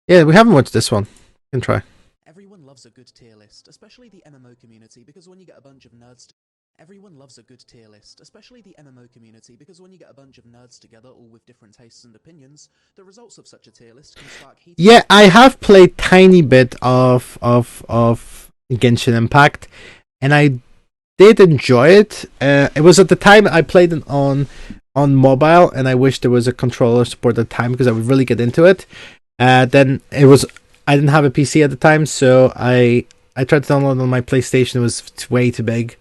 Yeah, we haven't watched this one. We can try. Everyone loves a good tier list, especially the MMO community, because when you get a bunch of nerds... Everyone loves a good tier list, especially the MMO community, because when you get a bunch of nerds together, all with different tastes and opinions, the results of such a tier list can spark heated... Yeah, I have played tiny bit of Genshin Impact, and I did enjoy it. It was at the time I played it on mobile, and I wish there was a controller support at the time because I would really get into it. Then it was I didn't have a PC at the time, so I tried to download it on my PlayStation. It was way too big.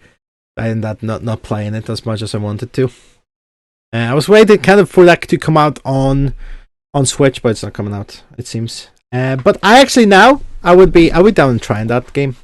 I ended up not playing it as much as I wanted to. I was waiting kind of for that to come out on Switch, but it's not coming out, it seems. But I actually now I would down trying that game.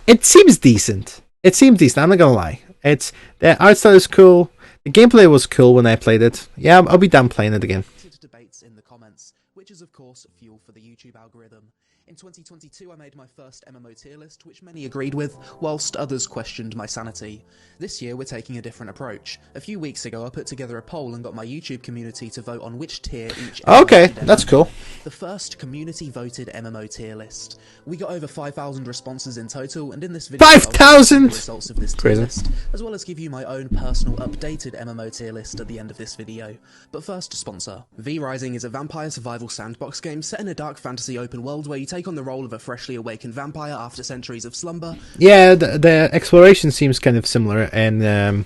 It seems decent. I'm not gonna lie. It's the art style is cool. The gameplay was cool when I played it. Yeah, I'll be down playing it again. Debates in the comments, which is of course fuel for the YouTube algorithm. In 2022, I made my first MMO tier list, which many agreed with, whilst others questioned my sanity. This year, we're taking a different approach. A few weeks ago, I put together a poll and got my YouTube community to vote on which tier each MMO Okay, that's cool. The first community-voted MMO tier list. We got over 5,000 responses in total, and in this video, 5,000! results of this tier list, as well as give you my own personal updated MMO tier list at the end of this video. But first, sponsor. V Rising is a vampire survival sandbox game set in a dark fantasy open world where you take on the role of a freshly awakened vampire after centuries of slumber. Yeah, the exploration seems kind of similar and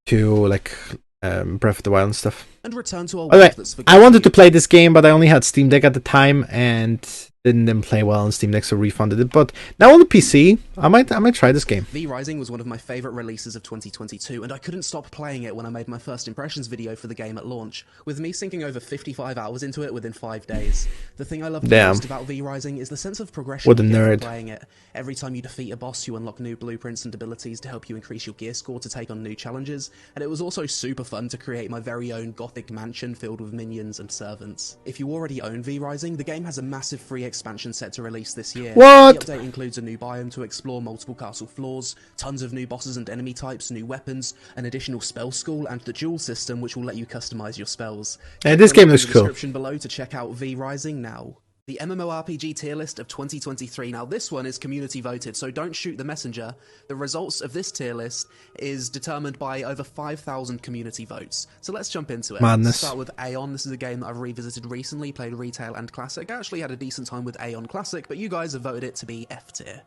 to like Breath of the Wild and stuff. And return to a world that's I wanted to play this game, but I only had Steam Deck at the time and didn't play well on Steam Deck, so refunded it. But now on the PC, I might try this game. V Rising was one of my favourite releases of 2022, and I couldn't stop playing it when I made my first impressions video for the game at launch, with me sinking over 55 hours into it within 5 days. The thing I love most about V Rising is the sense of progression you get from playing it. Every time you defeat a boss, you unlock new blueprints and abilities to help you increase your gear score to take on new challenges, and it was also super fun to create my very own gothic mansion filled with minions and servants. If you already own V Rising, the game has a massive free expansion set to release this year. What? The update includes a new biome to explore multiple castle floors, tons of new bosses and enemy types, new weapons, an additional spell school, and the duel system which will let you customize your spells. Yeah, this game looks cool. Description below to check out V Rising now. The MMORPG tier list of 2023. Now this one is community voted, so don't shoot the messenger. The results of this tier list is determined by over 5,000 community votes. So let's jump into it. Madness. Let's start with Aeon. This is a game that I've revisited recently, played Retail and Classic. I actually had a decent time with Aeon Classic, but you guys have voted it to be F tier.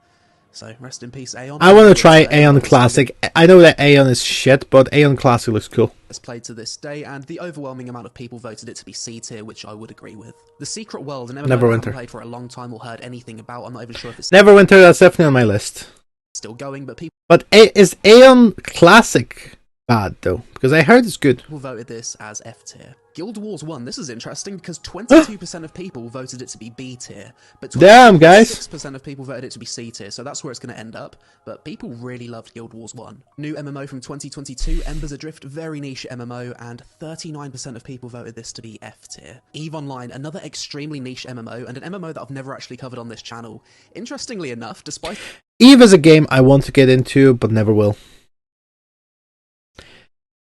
So rest in peace, Aeon. I want to try Aeon Classic. I know that Aeon is shit, but Aeon Classic looks cool. It's played to this day, and the overwhelming amount of people voted it to be C tier, which I would agree with. The Secret World, an MMO I haven't played for a long time or heard anything about. I'm not even sure if it's Neverwinter. That's definitely on my list. Still going, but people. But is Aeon Classic bad though? Because I heard it's good. People voted this as F tier. Guild Wars 1, this is interesting because 22% of people voted it to be B tier, but 6% of people voted it to be C tier, so that's where it's going to end up, but people really loved Guild Wars 1. New MMO from 2022, Embers Adrift, very niche MMO, and 39% of people voted this to be F tier. EVE Online, another extremely niche MMO, and an MMO that I've never actually covered on this channel. Interestingly enough, despite... EVE is a game I want to get into, but never will.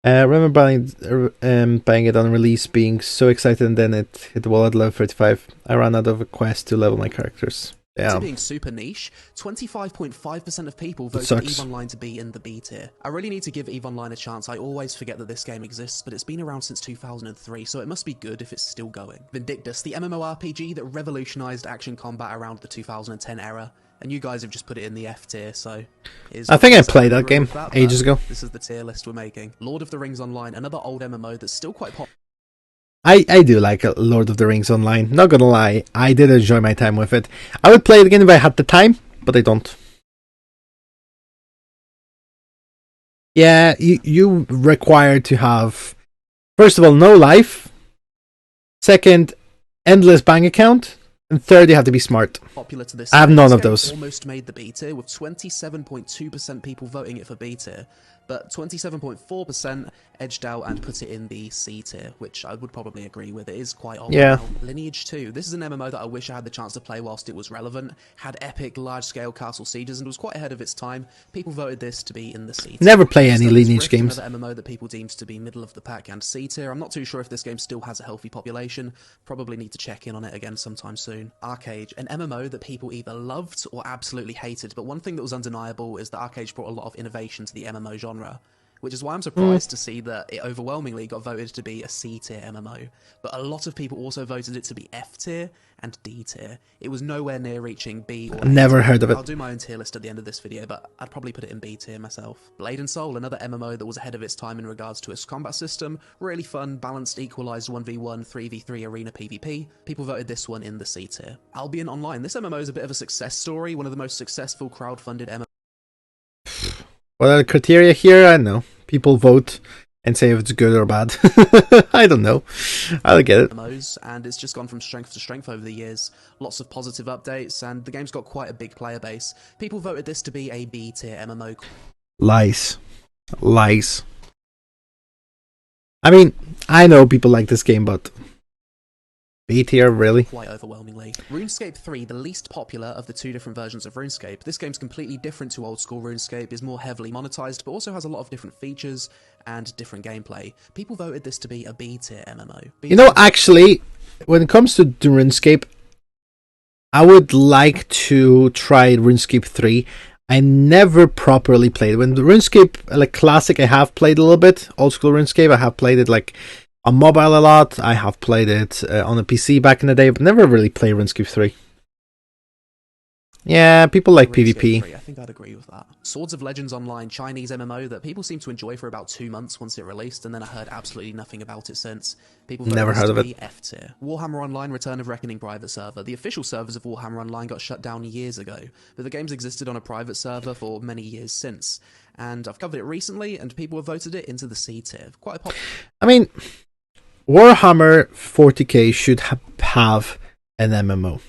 I remember buying it on release, being so excited, and then it hit the wall at level 35. I ran out of a quest to level my characters. Yeah. Being super niche, 25.5% of people voted EVE Online to be in the B tier. I really need to give EVE Online a chance. I always forget that this game exists, but it's been around since 2003, so it must be good if it's still going. Vindictus, the MMORPG that revolutionized action combat around the 2010 era. And you guys have just put it in the F tier, so... I think I played that game ages ago. This is the tier list we're making. Lord of the Rings Online, another old MMO that's still quite popular. I do like Lord of the Rings Online. Not gonna lie, I did enjoy my time with it. I would play it again if I had the time, but I don't. Yeah, you require to have, first of all, no life. Second, endless bank account. And third, you have to be smart. Popular to this I have none of those. Almost made the B tier, with 27.2% people voting it for B tier. but 27.4% edged out and put it in the C tier, which I would probably agree with. It is quite old now. Lineage 2. This is an MMO that I wish I had the chance to play whilst it was relevant, had epic, large-scale castle sieges, and was quite ahead of its time. People voted this to be in the C tier. Never play any Lineage games. Another MMO that people deemed to be middle of the pack and C tier. I'm not too sure if this game still has a healthy population. Probably need to check in on it again sometime soon. Arcade, an MMO that people either loved or absolutely hated, but one thing that was undeniable is that Arcade brought a lot of innovation to the MMO genre, which is why I'm surprised to see that it overwhelmingly got voted to be a C tier MMO, but a lot of people also voted it to be F tier and D tier. It was nowhere near reaching B or Never heard of it. I'll do my own tier list at the end of this video, but I'd probably put it in B tier myself. Blade and Soul, another MMO that was ahead of its time in regards to its combat system. Really fun, balanced, equalized 1v1, 3v3 arena PvP. People voted this one in the C tier. Albion Online. This MMO is a bit of a success story, one of the most successful crowdfunded MMOs. What are the criteria here? I don't know. People vote and say if it's good or bad. I don't know. I don't get it. And it's just gone from strength to strength over the years. Lots of positive updates, and the game's got quite a big player base. People voted this to be a B tier MMO. Lies. Lies. I mean, I know people like this game, but B tier, really? Quite overwhelmingly. RuneScape 3, the least popular of the two different versions of RuneScape. This game's completely different to old school RuneScape, is more heavily monetized, but also has a lot of different features and different gameplay. People voted this to be a B tier MMO. You know, actually, when it comes to RuneScape, I would like to try RuneScape 3. I never properly played. When the RuneScape, like Classic, I have played a little bit. Old school RuneScape, I have played it like on mobile a lot. I have played it on a PC back in the day, but never really played RuneScape 3. Yeah, people like PvP. 3, I think I'd agree with that. Swords of Legends Online, Chinese MMO that people seem to enjoy for about 2 months once it released, and then I heard absolutely nothing about it since. People never heard of it. F tier. Warhammer Online Return of Reckoning private server. The official servers of Warhammer Online got shut down years ago, but the game's existed on a private server for many years since. And I've covered it recently, and people have voted it into the C tier. Quite a pop. I mean, Warhammer 40k should have an MMO.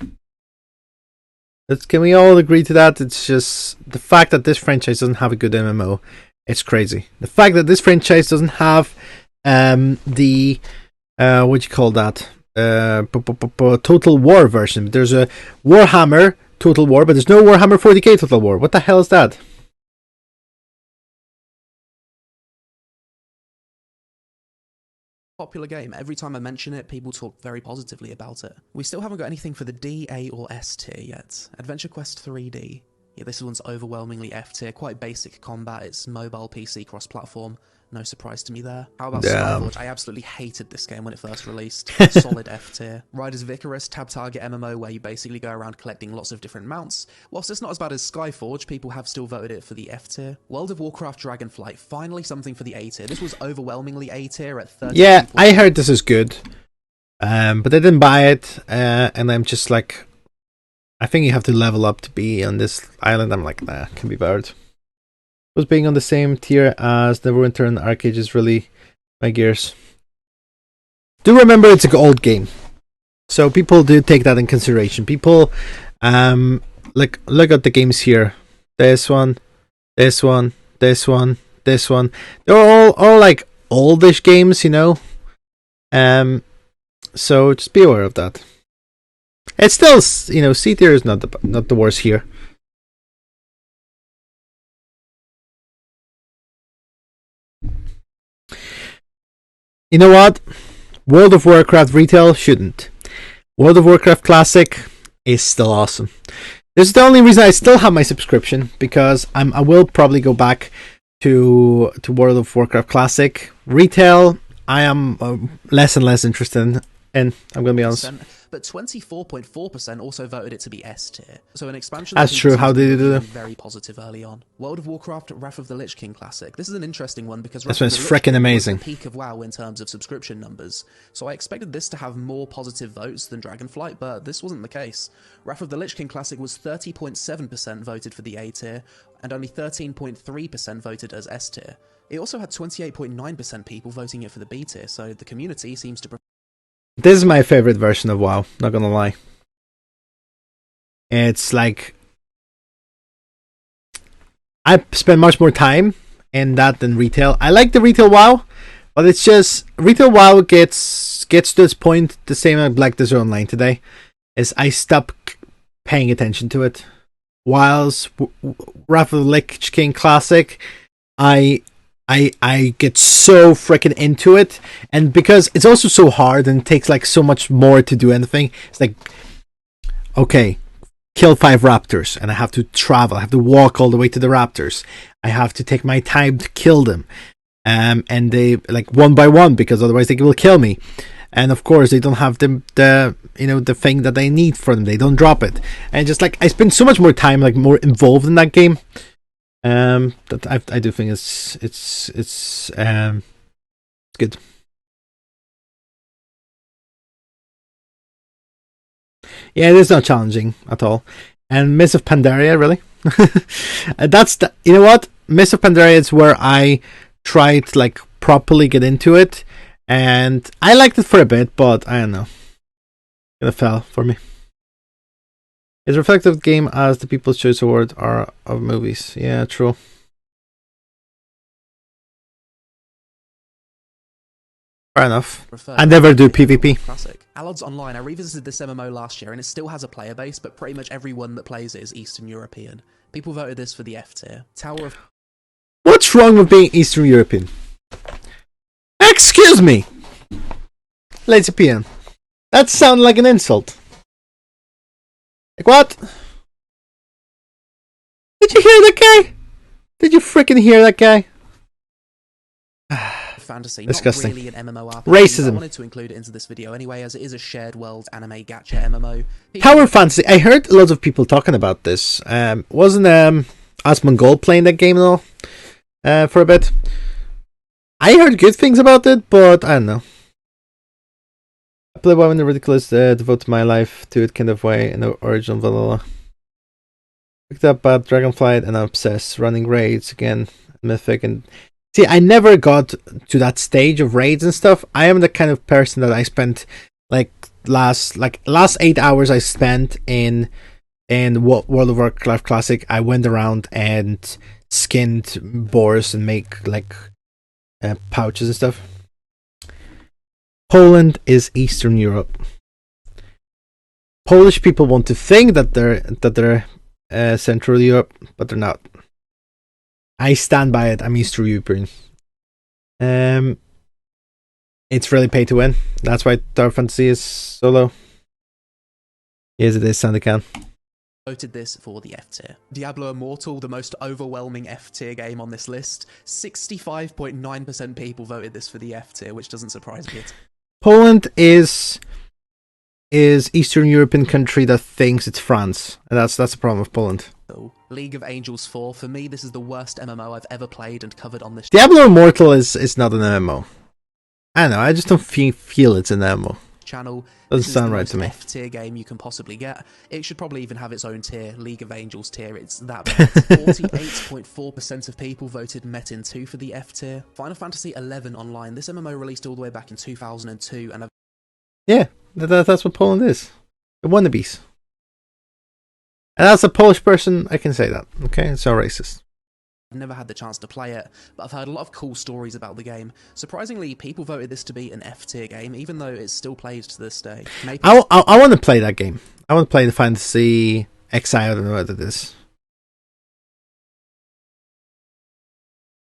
Can we all agree to that? It's just the fact that this franchise doesn't have a good MMO. It's crazy. The fact that this franchise doesn't have the what do you call that? Total War version. There's a Warhammer Total War, but there's no Warhammer 40k Total War. What the hell is that? Popular game. Every time I mention it, people talk very positively about it. We still haven't got anything for the D, A, or S tier yet. Adventure Quest 3D. Yeah, this one's overwhelmingly F tier. Quite basic combat. It's mobile, PC, cross-platform. No surprise to me there. How about Skyforge? I absolutely hated this game when it first released. Solid F tier. Riders of Icarus, tab target MMO where you basically go around collecting lots of different mounts. Whilst it's not as bad as Skyforge, people have still voted it for the F tier. World of Warcraft Dragonflight, finally something for the A tier. This was overwhelmingly A tier at 30. Yeah, I heard this is good. But I didn't buy it, and I'm just like, I think you have to level up to be on this island. I'm like, nah, can be bothered. Was being on the same tier as Neverwinter and Arcade is really my gears. Do remember it's an old game, so people do take that in consideration. People, look at the games here. This one, this one, this one, this one. They're all like oldish games, you know. So just be aware of that. It's still, you know, C tier is not the worst here. You know what? World of Warcraft Retail shouldn't. World of Warcraft Classic is still awesome. This is the only reason I still have my subscription, because I will probably go back to World of Warcraft Classic. Retail, I am less and less interested in, and I'm going to be honest. But 24.4% also voted it to be S tier. So an expansion. That's true. How did you do that? Very positive early on. World of Warcraft: Wrath of the Lich King Classic. This is an interesting one because this one's freaking amazing. Was the peak of WoW in terms of subscription numbers. So I expected this to have more positive votes than Dragonflight, but this wasn't the case. Wrath of the Lich King Classic was 30.7% voted for the A tier, and only 13.3% voted as S tier. It also had 28.9% people voting it for the B tier, so the community seems to. This is my favorite version of WoW, not gonna lie. It's like, I spend much more time in that than retail. I like the retail WoW, but it's just retail WoW gets to this point the same like Desert Online today, is I stop paying attention to it. Whilst Wrath of the Lich King Classic, I get so freaking into it, and because it's also so hard and it takes like so much more to do anything. It's like, okay, kill 5 raptors, and I have to travel. I have to walk all the way to the raptors. I have to take my time to kill them, and they like one by one because otherwise they will kill me. And of course they don't have the the thing that I need for them. They don't drop it, and just like I spend so much more time like more involved in that game. That I do think it's good. Yeah, it is not challenging at all. And Mists of Pandaria, really? That's the, you know what? Mists of Pandaria is where I tried to like properly get into it, and I liked it for a bit, but I don't know. It fell for me. It's reflective game as the People's Choice Award are of movies. Yeah, true. Fair enough. I never do PvP. Classic. Allods Online, I revisited this MMO last year and it still has a player base, but pretty much everyone that plays it is Eastern European. People voted this for the F tier. Tower of... What's wrong with being Eastern European? Excuse me! Lazy peon. That sounded like an insult. Like what? Did you hear that guy? Did you freaking hear that guy? Fantasy, disgusting. Not really an MMORPG. Racism. I wanted to include it into this video anyway, as it is a shared world anime gacha MMO. Tower Fantasy. I heard lots of people talking about this. Wasn't Asmongold playing that game at all? For a bit. I heard good things about it, but I don't know. I play WoW in the ridiculous, devote my life to it kind of way in the original vanilla. Picked up at Dragonflight and I'm obsessed. Running raids again, Mythic, and see, I never got to that stage of raids and stuff. I am the kind of person that I spent last 8 hours I spent in World of Warcraft Classic. I went around and skinned boars and make like pouches and stuff. Poland is Eastern Europe. Polish people want to think that they're Central Europe, but they're not. I stand by it. I'm Eastern European. It's really pay to win. That's why Tower Fantasy is so low. Yes, it is. Cynical. Voted this for the F tier. Diablo Immortal, the most overwhelming F tier game on this list. 65.9% people voted this for the F tier, which doesn't surprise me. Poland is Eastern European country that thinks it's France, and that's the problem with Poland. League of Angels 4, for me this is the worst MMO I've ever played and covered on this Diablo Immortal is not an MMO. I don't know, I just don't feel it's an MMO. Channel. Doesn't sound right to me. F tier game you can possibly get. It should probably even have its own tier, League of Angels tier. It's that bad. 48.4% of people voted Metin 2 for the F tier. Final Fantasy 11 Online. This MMO released all the way back in 2002, and yeah, that's what Poland is. The wannabes. And as a Polish person, I can say that. Okay, it's so racist. I've never had the chance to play it, but I've heard a lot of cool stories about the game. Surprisingly, people voted this to be an F tier game, even though it's still played to this day. I want to play that game. I want to play the Fantasy XI. I don't know what it is.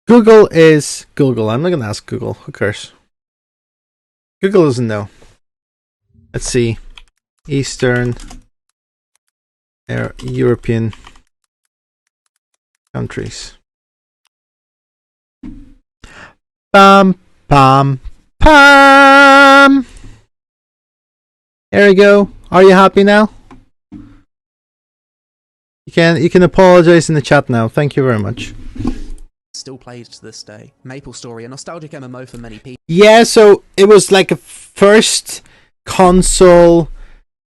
Google is Google. I'm not going to ask Google. Who cares? Google doesn't know. Let's see. Eastern European countries. Pam, pam, pam. There we go. Are you happy now? You can apologize in the chat now. Thank you very much. Still played to this day. Maple Story, a nostalgic MMO for many people. Yeah, so it was like a first console,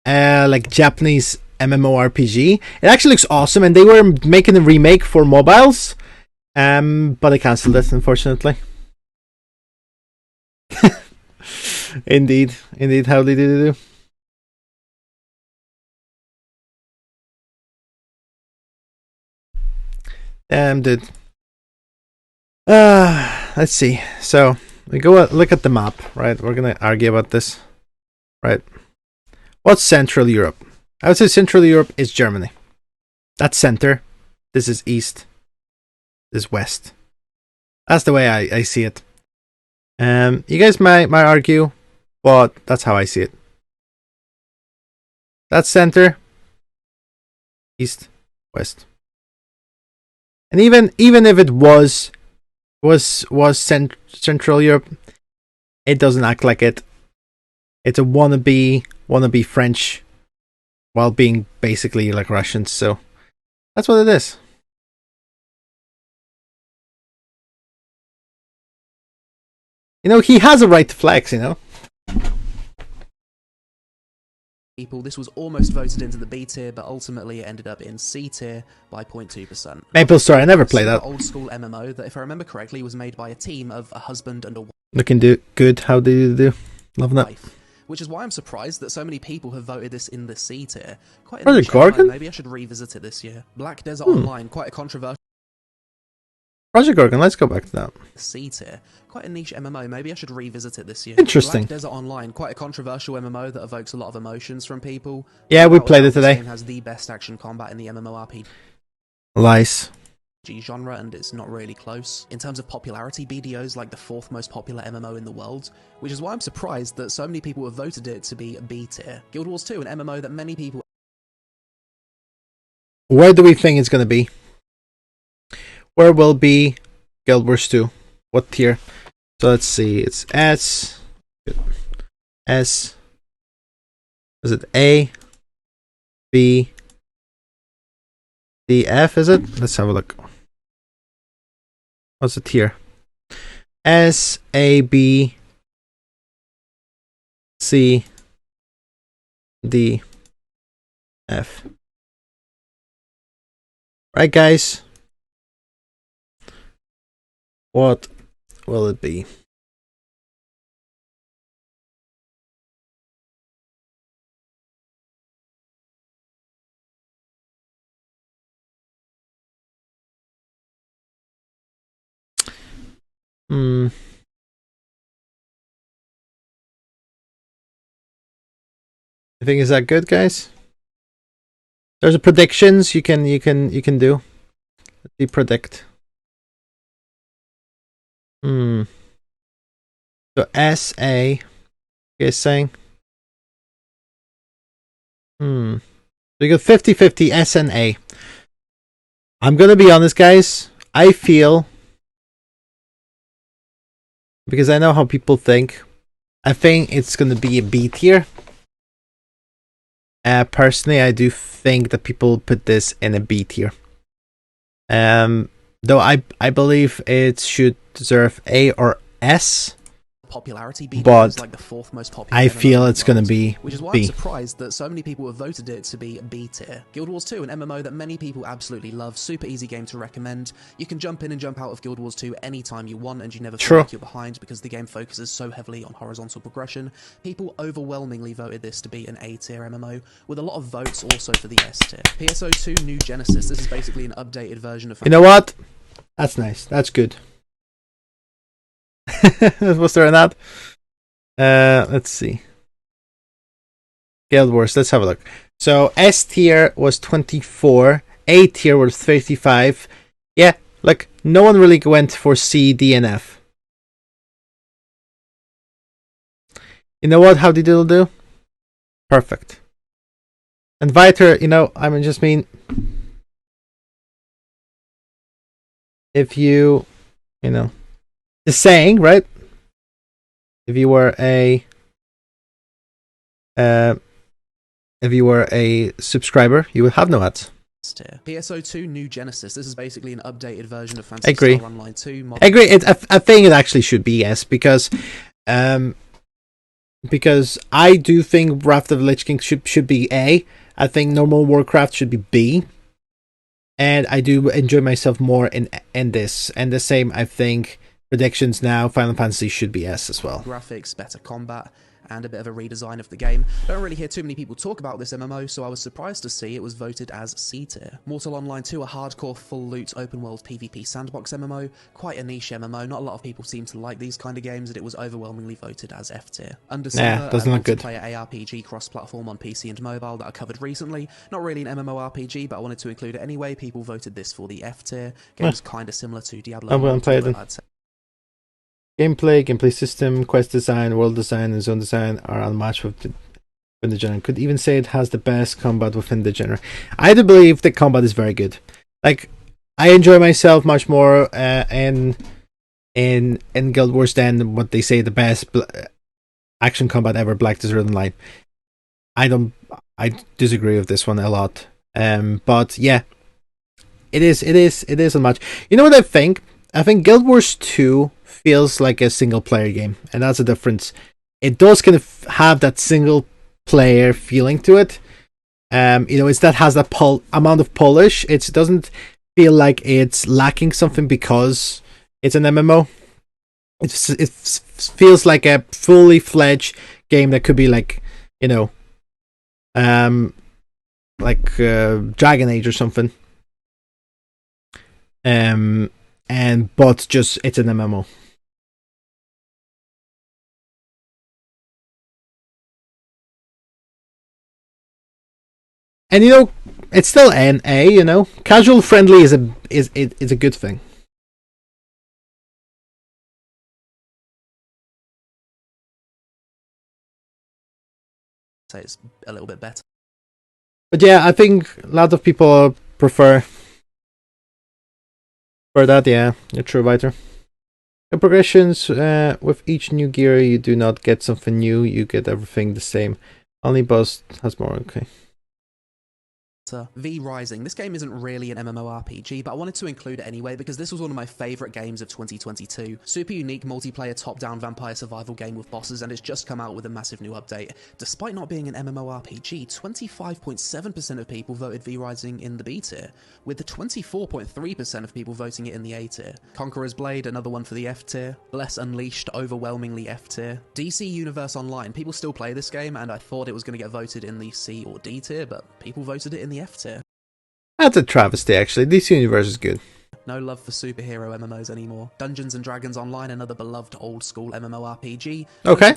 like Japanese MMORPG. It actually looks awesome, and they were making a remake for mobiles, but they cancelled it, unfortunately. Indeed, how did they do? Dude. Let's see. So we go look at the map, right? We're gonna argue about this, right? What's Central Europe? I would say Central Europe is Germany. That's center. This is east. This is west. That's the way I see it. You guys might argue, but that's how I see it. That's center, east, west. And even if it was Central Europe, it doesn't act like it. It's a wannabe French, while being basically like Russians. So that's what it is. You know, he has a right to flex. You know. People, this was almost voted into the B tier, but ultimately it ended up in C tier by 0.2%. Maple Story, I never played that. Old school MMO that, if I remember correctly, was made by a team of a husband and a wife. Looking good. How do you do? Loving that. Which is why I'm surprised that so many people have voted this in the C tier. Quite a niche MMO, maybe I should revisit it this year. Black Desert Online, quite a controversial. Project Gorgon, let's go back to that. C tier. Quite a niche MMO, maybe I should revisit it this year. Interesting. Black Desert Online, quite a controversial MMO that evokes a lot of emotions from people. Yeah, we played it today. This game has the best action combat in the MMORPG Lies. genre, and it's not really close. In terms of popularity, BDO's like the 4th most popular MMO in the world, which is why I'm surprised that so many people have voted it to be B tier. Guild Wars 2, an MMO that many people... Where do we think it's going to be? Where will be Guild Wars 2? What tier? So let's see. It's S. Is it A? B? D? F? Is it? Let's have a look. What's the tier? S, A, B, C, D, F. Right, guys? What will it be? You think is that good, guys? There's a predictions you can do. Let's see, predict. So S A, you guys saying? So you got 50-50 S and A. I'm gonna be honest, guys. I feel, because I know how people think, I think it's gonna be a B tier. Personally, I do think that people put this in a B tier. Though I believe it should deserve A or S. Popularity, but is like the 4th most popular. I feel it's going to be which is why B. I'm surprised that so many people have voted it to be B tier. Guild Wars 2, an MMO that many people absolutely love, super easy game to recommend. You can jump in and jump out of Guild Wars 2 anytime you want, and you never feel like you're behind because the game focuses so heavily on horizontal progression. People overwhelmingly voted this to be an A tier MMO, with a lot of votes also for the S tier. PSO2 New Genesis. This is basically an updated version of. You know what? That's nice. That's good. Was there an ad? Let's see. Guild Wars. Let's have a look. So S tier was 24. A tier was 35. Yeah, like no one really went for C, D, and F. You know what? How did it do? Perfect. And Viter, you know, I mean, just mean, if you know, the saying, right? If you were a subscriber, you would have no ads. PSO2 New Genesis. This is basically an updated version of Phantasy Star Online 2. I agree. I think it actually should be S because I do think Wrath of the Lich King should be A. I think normal Warcraft should be B. And I do enjoy myself more in this. And the same, I think, predictions now, Final Fantasy should be S as well. Graphics, better combat, and a bit of a redesign of the game. Don't really hear too many people talk about this MMO, so I was surprised to see it was voted as C tier. Mortal Online 2, a hardcore full loot open world PvP sandbox MMO, quite a niche MMO. Not a lot of people seem to like these kind of games, and it was overwhelmingly voted as F tier. Undersummer, doesn't look good. Multiplayer ARPG cross-platform on PC and mobile that I covered recently. Not really an MMORPG, but I wanted to include it anyway. People voted this for the F tier. Game's kind of similar to Diablo. I won't play it then. Gameplay system, quest design, world design, and zone design are unmatched within the genre. Could even say it has the best combat within the genre. I do believe the combat is very good. Like, I enjoy myself much more in Guild Wars than what they say the best action combat ever, Black Desert and Light. I disagree with this one a lot. But yeah, it is unmatched. You know what I think? I think Guild Wars 2 feels like a single player game, and that's a difference. It does kind of have that single player feeling to it. It's that has that amount of polish. It doesn't feel like it's lacking something because it's an MMO. It feels like a fully fledged game that could be like, Dragon Age or something. But just it's an MMO. And it's still NA. Casual friendly is a good thing. Say it's a little bit better. But yeah, I think a lot of people prefer that. Yeah, you're true, Viter. The progressions with each new gear, you do not get something new. You get everything the same. Only boss has more. Okay. V Rising. This game isn't really an MMORPG, but I wanted to include it anyway because this was one of my favourite games of 2022. Super unique multiplayer top-down vampire survival game with bosses, and it's just come out with a massive new update. Despite not being an MMORPG, 25.7% of people voted V Rising in the B tier, with the 24.3% of people voting it in the A tier. Conqueror's Blade, another one for the F tier. Bless Unleashed, overwhelmingly F tier. DC Universe Online, people still play this game, and I thought it was going to get voted in the C or D tier, but people voted it in the F tier. That's a travesty, actually. DC Universe is good. No love for superhero MMOs anymore. Dungeons and Dragons Online, another beloved old school MMORPG. Okay.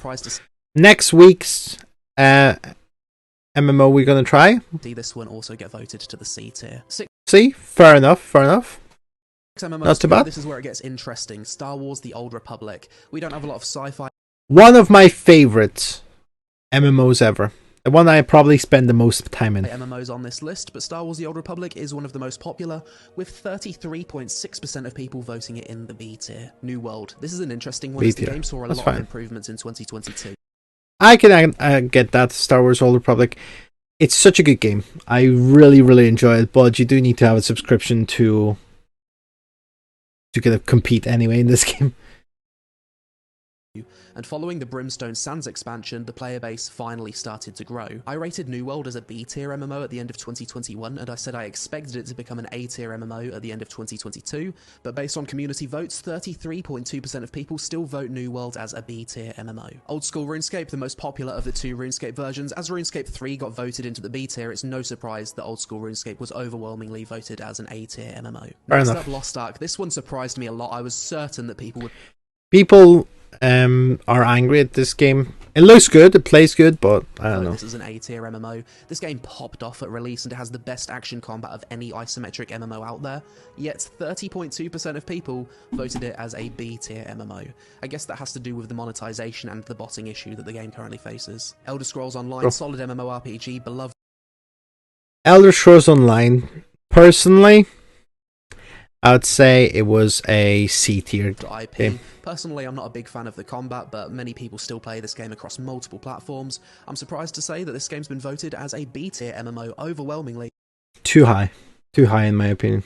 Next week's MMO we're gonna try. This one also get voted to the C tier. See, fair enough. Not too bad. This is where it gets interesting. Star Wars: The Old Republic. We don't have a lot of sci-fi. One of my favorites MMOs ever. The one I probably spend the most time in. MMOs on this list, but Star Wars: The Old Republic is one of the most popular, with 33.6% of people voting it in the B tier. New World. This is an interesting one, as the game saw a lot of improvements in 2022. I can get that. Star Wars: Old Republic. It's such a good game. I really, really enjoy it, but you do need to have a subscription to kind of compete anyway in this game. And following the Brimstone Sands expansion, the player base finally started to grow. I rated New World as a B-tier MMO at the end of 2021, and I said I expected it to become an A-tier MMO at the end of 2022, but based on community votes, 33.2% of people still vote New World as a B-tier MMO. Old School RuneScape, the most popular of the two RuneScape versions, as RuneScape 3 got voted into the B-tier, it's no surprise that Old School RuneScape was overwhelmingly voted as an A-tier MMO. Next up, Lost Ark. This one surprised me a lot. I was certain that people would... are angry at this game. It looks good, it plays good, but I don't know. This is an A-tier MMO. This game popped off at release and it has the best action combat of any isometric MMO out there, yet 30.2% of people voted it as a B-tier MMO. I guess that has to do with the monetization and the botting issue that the game currently faces. Elder Scrolls Online, solid MMORPG, beloved. Elder Scrolls Online, personally, I would say it was a C-tier game. Personally, I'm not a big fan of the combat, but many people still play this game across multiple platforms. I'm surprised to say that this game's been voted as a B-tier MMO overwhelmingly. Too high in my opinion.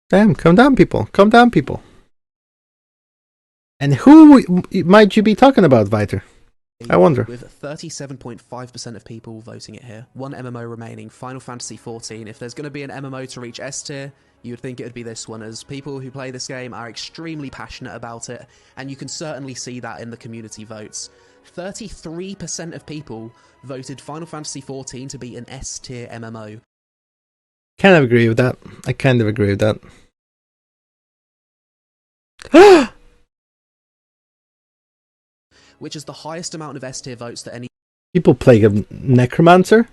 Damn, calm down, people. Calm down, people. And who might you be talking about, Viter? I wonder. With 37.5% of people voting it here. One MMO remaining, Final Fantasy XIV. If there's going to be an MMO to reach S tier, you would think it would be this one, as people who play this game are extremely passionate about it, and you can certainly see that in the community votes. 33% of people voted Final Fantasy XIV to be an S tier MMO. Kind of agree with that. I kind of agree with that. Which is the highest amount of S tier votes that any people play a Necromancer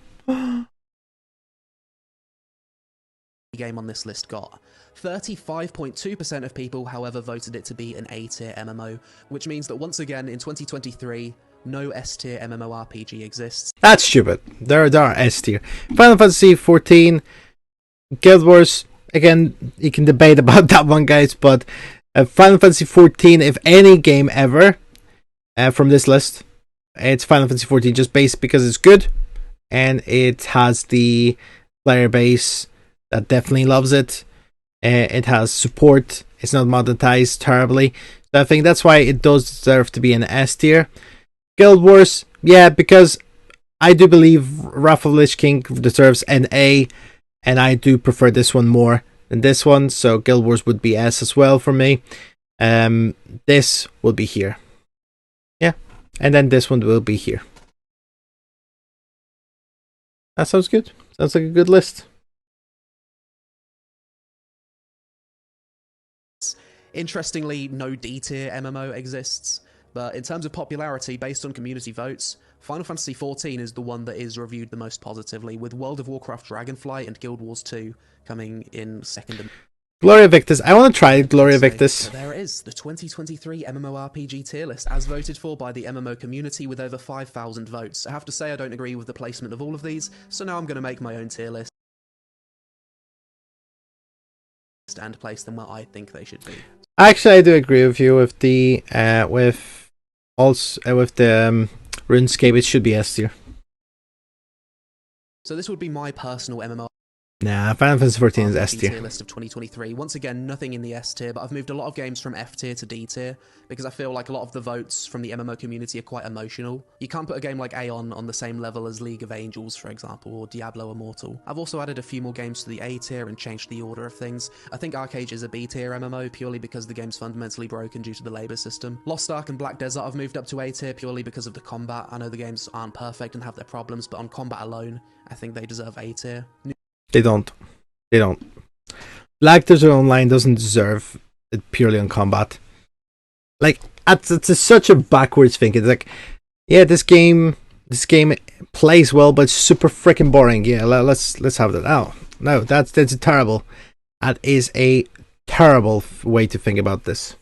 game on this list got. 35.2% of people, however, voted it to be an A tier MMO, which means that once again in 2023, no S tier MMORPG exists. That's stupid. There are S tier. Final Fantasy XIV, Guild Wars. Again, you can debate about that one, guys. But Final Fantasy XIV, if any game ever from this list, it's Final Fantasy XIV, just based because it's good and it has the player base that definitely loves it. It has support. It's not monetized terribly. So I think that's why it does deserve to be an S tier. Guild Wars, yeah, because I do believe Wrath of Lich King deserves an A, and I do prefer this one more than this one, so Guild Wars would be S as well for me. This will be here. Yeah, and then this one will be here. That sounds good. Sounds like a good list. Interestingly, no D tier MMO exists, but in terms of popularity, based on community votes, Final Fantasy XIV is the one that is reviewed the most positively, with World of Warcraft Dragonflight and Guild Wars 2 coming in second. Gloria Victis. I want to try Gloria Victis. So there it is, the 2023 MMORPG tier list, as voted for by the MMO community with over 5,000 votes. I have to say I don't agree with the placement of all of these, so now I'm going to make my own tier list and place them where I think they should be. Actually, I do agree with you with the RuneScape. It should be S tier. So this would be my personal MMO. Nah, Final Fantasy XIV is S tier. List of 2023. Once again, nothing in the S tier, but I've moved a lot of games from F tier to D tier because I feel like a lot of the votes from the MMO community are quite emotional. You can't put a game like Aeon on the same level as League of Angels, for example, or Diablo Immortal. I've also added a few more games to the A tier and changed the order of things. I think Arcade is a B tier MMO purely because the game's fundamentally broken due to the labor system. Lost Ark and Black Desert I've moved up to A tier purely because of the combat. I know the games aren't perfect and have their problems, but on combat alone, I think they deserve A tier. They don't. They don't. Black Desert Online doesn't deserve it purely on combat. Like, it's such a backwards thinking. It's like, yeah, this game plays well, but it's super freaking boring. Yeah, let's have that. Oh, no, that's terrible. That is a terrible way to think about this.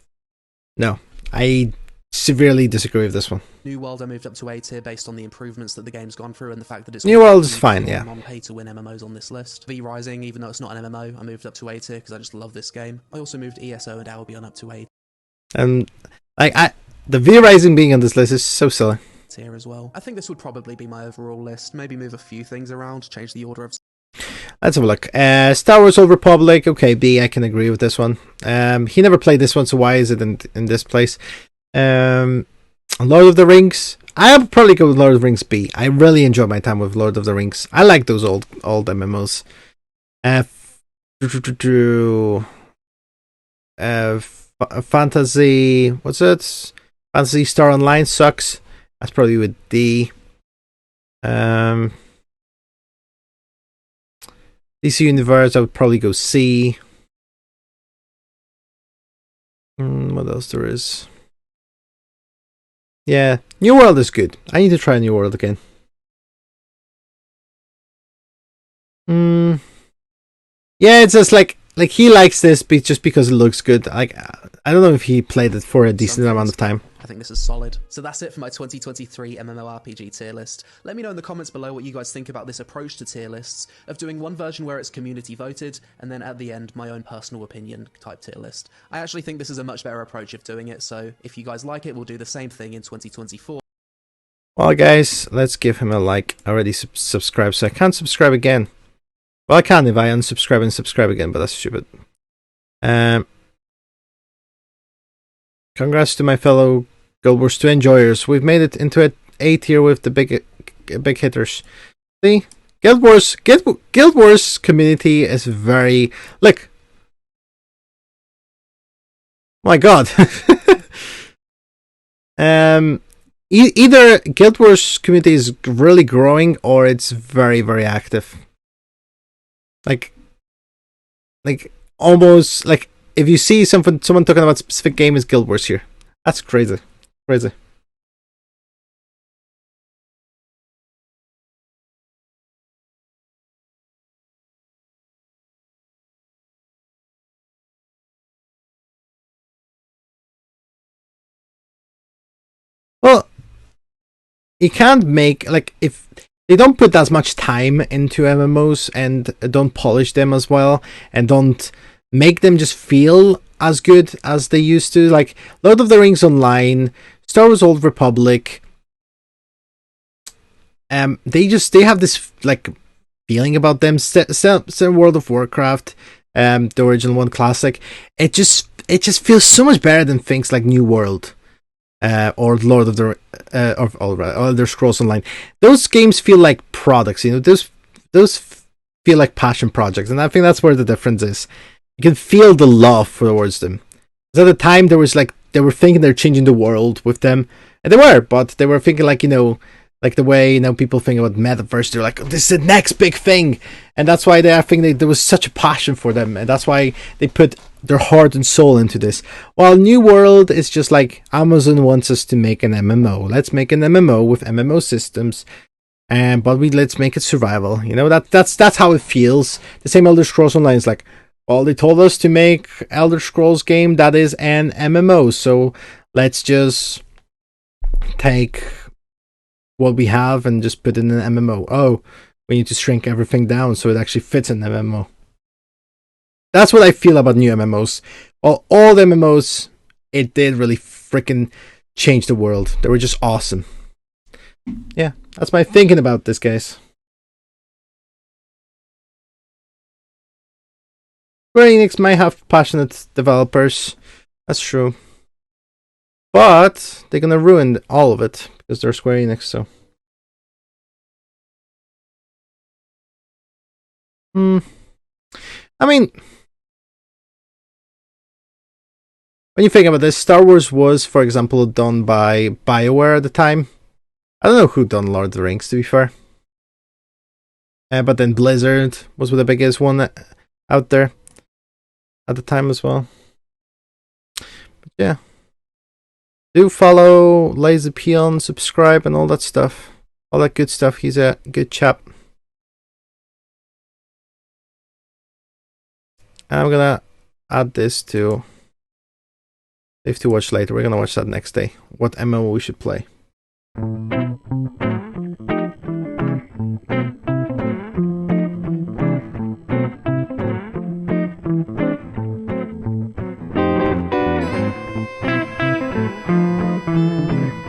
No, I severely disagree with this one. New World I moved up to A tier based on the improvements that the game's gone through and the fact that it's New World is fine, yeah. Non-pay-to-win MMOs on this list. V Rising, even though it's not an MMO, I moved up to A tier because I just love this game. I also moved ESO and Albion up to A. The V Rising being on this list is so silly. Tier as well. I think this would probably be my overall list. Maybe move a few things around, change the order of. Let's have a look. Star Wars Old Republic. Okay, B. I can agree with this one. He never played this one, so why is it in this place? Lord of the Rings. I would probably go with Lord of the Rings B. I really enjoy my time with Lord of the Rings. I like those old MMOs. Fantasy. What's it? Fantasy Star Online sucks. That's probably with D. DC Universe. I would probably go C. What else there is? Yeah, New World is good. I need to try New World again. Yeah, it's just like he likes this just because it looks good. Like, I don't know if he played it for a decent amount of time. I think this is solid. So that's it for my 2023 MMORPG tier list. Let me know in the comments below what you guys think about this approach to tier lists, of doing one version where it's community voted, and then at the end, my own personal opinion type tier list. I actually think this is a much better approach of doing it, so if you guys like it, we'll do the same thing in 2024. Well, guys, let's give him a like. I already subscribed, so I can't subscribe again. Well, I can if I unsubscribe and subscribe again, but that's stupid. Congrats to my fellow Guild Wars 2 enjoyers. We've made it into A tier with the big hitters. See, Guild Wars community is very like. My God. Either Guild Wars community is really growing or it's very, very active. Like almost like if you see someone talking about a specific game is Guild Wars here. That's crazy. Crazy. Well, you can't make like if they don't put as much time into MMOs and don't polish them as well and don't make them just feel as good as they used to. Like Lord of the Rings Online, Star Wars Old Republic, they have this like feeling about them. World of Warcraft, the original one, classic. It just feels so much better than things like New World. Or Lord of the or Elder Scrolls Online. Those games feel like products, you know. Those feel like passion projects, and I think that's where the difference is. You can feel the love towards them. Because at the time, there was like they were thinking they're changing the world with them, and they were, but they were thinking like like the way people think about metaverse. They're like, this is the next big thing, and that's why I think there was such a passion for them, and that's why they put their heart and soul into this. While New World is just like Amazon wants us to make an MMO. Let's make an MMO with MMO systems, but let's make it survival. You know that's how it feels. The same Elder Scrolls Online is like, well, they told us to make Elder Scrolls game that is an MMO, so let's just take what we have and just put it in an MMO. Oh, we need to shrink everything down so it actually fits in an MMO. That's what I feel about new MMOs. Well, all the MMOs, it did really freaking change the world. They were just awesome. Yeah, that's my thinking about this, guys. Square Enix might have passionate developers. That's true. But they're gonna ruin all of it because they're Square Enix, so. I mean, when you think about this, Star Wars was, for example, done by BioWare at the time. I don't know who done Lord of the Rings, to be fair. But then Blizzard was the biggest one out there at the time as well. But yeah. Do follow Lazy Peon, subscribe, and all that stuff. All that good stuff. He's a good chap. I'm gonna add this to Save to Watch later. We're gonna watch that next day. What MMO we should play.